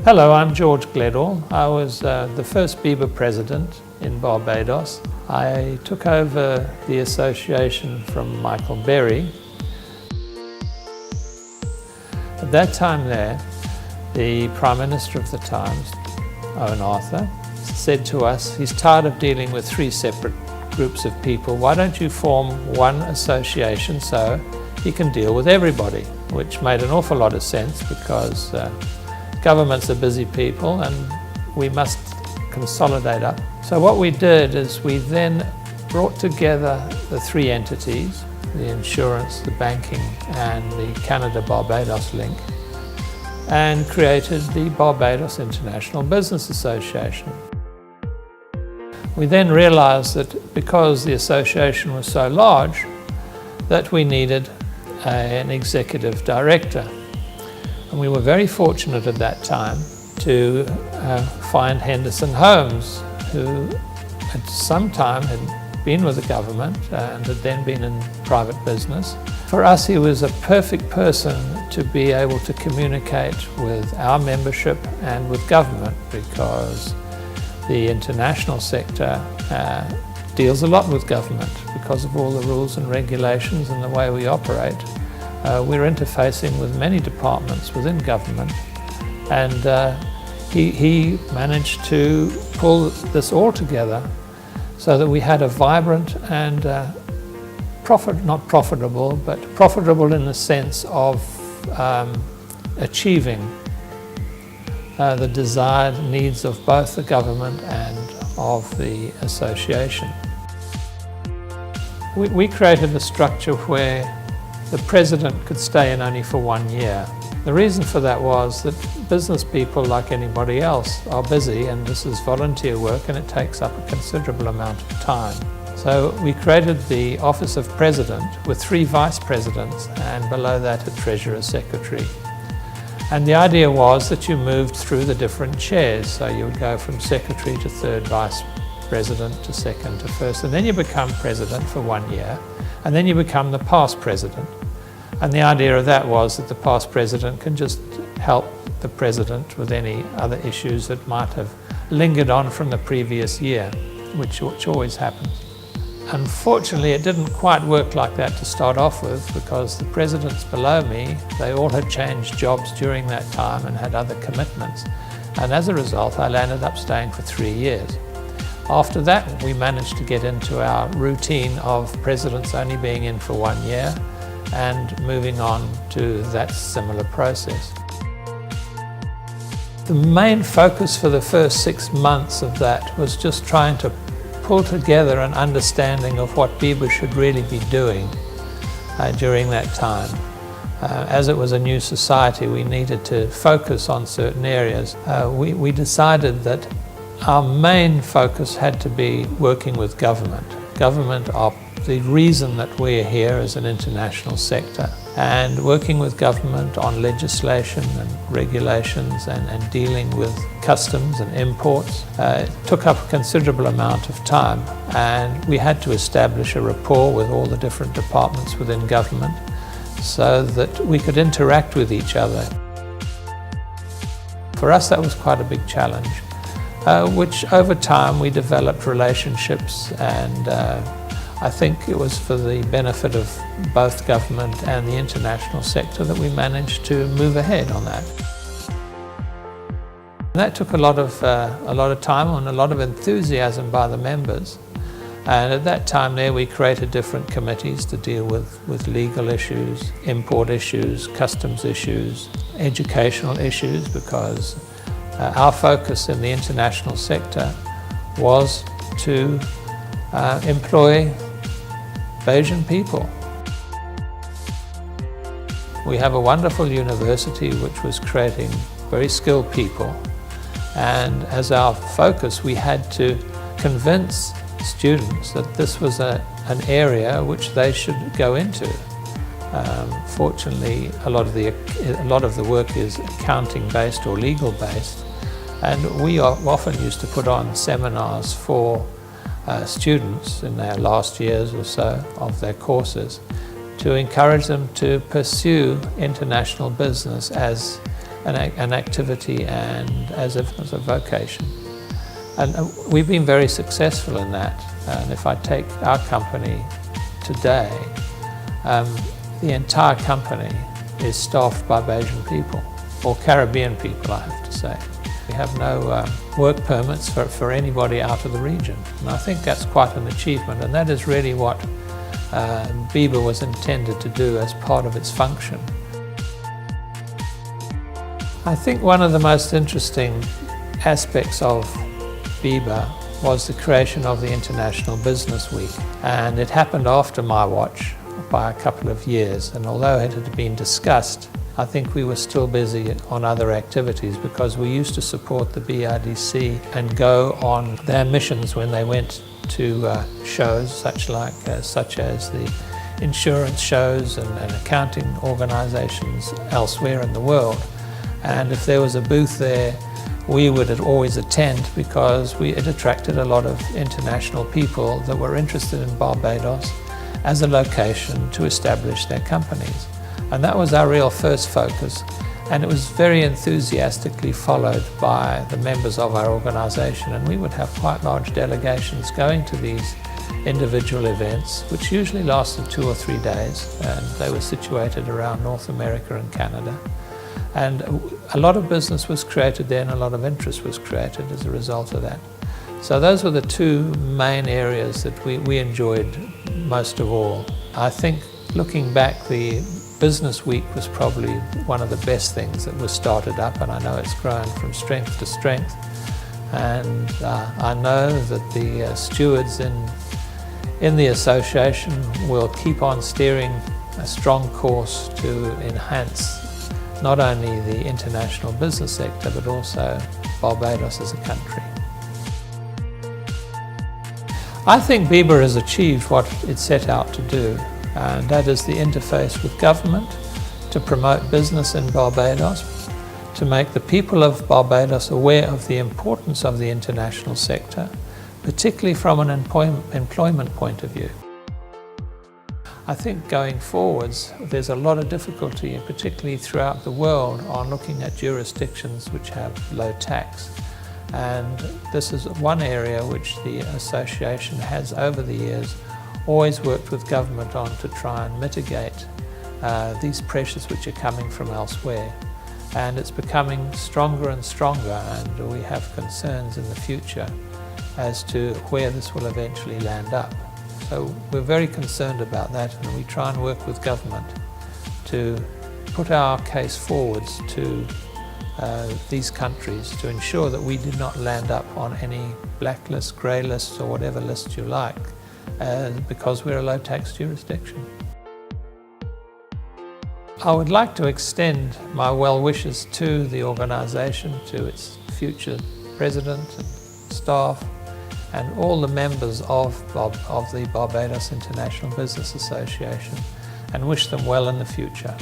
Hello, I'm George Gleadall. I was the first BIBA president in Barbados. I took over the association from Michael Berry. At that time there, the Prime Minister of the time, Owen Arthur, said to us, he's tired of dealing with three separate groups of people. Why don't you form one association so he can deal with everybody? Which made an awful lot of sense because governments are busy people and we must consolidate up. So what we did is we then brought together the three entities, the insurance, the banking and the Canada-Barbados link, and created the Barbados International Business Association. We then realized that because the association was so large, that we needed an executive director. And we were very fortunate at that time to find Henderson Holmes, who at some time had been with the government and had then been in private business. For us, he was a perfect person to be able to communicate with our membership and with government, because the international sector deals a lot with government because of all the rules and regulations and the way we operate. We're interfacing with many departments within government, and he managed to pull this all together so that we had a vibrant and not profitable, but profitable in the sense of achieving the desired needs of both the government and of the association. We created a structure where the president could stay in only for 1 year. The reason for that was that business people, like anybody else, are busy, and this is volunteer work and it takes up a considerable amount of time. So we created the office of president with 3 vice presidents and below that a treasurer secretary. And the idea was that you moved through the different chairs. So you would go from secretary to third vice president to second to first, and then you become president for 1 year, and then you become the past president. And the idea of that was that the past president can just help the president with any other issues that might have lingered on from the previous year, which always happens. Unfortunately, it didn't quite work like that to start off with, because the presidents below me, they all had changed jobs during that time and had other commitments. And as a result, I ended up staying for 3 years. After that, we managed to get into our routine of presidents only being in for 1 year and moving on to that similar process. The main focus for the first 6 months of that was just trying to pull together an understanding of what BIBA should really be doing during that time. As it was a new society, we needed to focus on certain areas. We decided that our main focus had to be working with government. Government are the reason that we're here as an international sector, and working with government on legislation and regulations and dealing with customs and imports took up a considerable amount of time, and we had to establish a rapport with all the different departments within government so that we could interact with each other. For us, that was quite a big challenge, which over time we developed relationships, and I think it was for the benefit of both government and the international sector that we managed to move ahead on that. That took a lot of time and a lot of enthusiasm by the members. And at that time there, we created different committees to deal with legal issues, import issues, customs issues, educational issues, because our focus in the international sector was to employ Bayesian people. We have a wonderful university which was creating very skilled people, and as our focus we had to convince students that this was an area which they should go into. Fortunately, a lot of the work is accounting based or legal based, and we often used to put on seminars for students in their last years or so of their courses to encourage them to pursue international business as an activity and as a vocation. And we've been very successful in that. And if I take our company today, the entire company is staffed by Bajan people, or Caribbean people, I have to say. We have no work permits for anybody out of the region. And I think that's quite an achievement, and that is really what BIBA was intended to do as part of its function. I think one of the most interesting aspects of BIBA was the creation of the International Business Week, and it happened after my watch by a couple of years, and although it had been discussed, I think we were still busy on other activities because we used to support the BIDC and go on their missions when they went to shows such as the insurance shows and accounting organisations elsewhere in the world. And if there was a booth there, we would always attend because it attracted a lot of international people that were interested in Barbados as a location to establish their companies. And that was our real first focus, and it was very enthusiastically followed by the members of our organisation, and we would have quite large delegations going to these individual events, which usually lasted 2 or 3 days, and they were situated around North America and Canada. And a lot of business was created there and a lot of interest was created as a result of that. So those were the two main areas that we enjoyed most of all. I think looking back, the Business Week was probably one of the best things that was started up, and I know it's grown from strength to strength. And I know that the stewards in the association will keep on steering a strong course to enhance not only the international business sector but also Barbados as a country. I think BIBA has achieved what it set out to do, and that is the interface with government to promote business in Barbados, to make the people of Barbados aware of the importance of the international sector, particularly from an employment point of view. I think going forwards, there's a lot of difficulty, particularly throughout the world, on looking at jurisdictions which have low tax. And this is one area which the association has over the years always worked with government on to try and mitigate these pressures which are coming from elsewhere. And it's becoming stronger and stronger, and we have concerns in the future as to where this will eventually land up. So we're very concerned about that, and we try and work with government to put our case forwards to these countries to ensure that we did not land up on any blacklist, grey lists, or whatever list you like, because we're a low tax jurisdiction. I would like to extend my well wishes to the organisation, to its future president and staff, and all the members of the Barbados International Business Association, and wish them well in the future.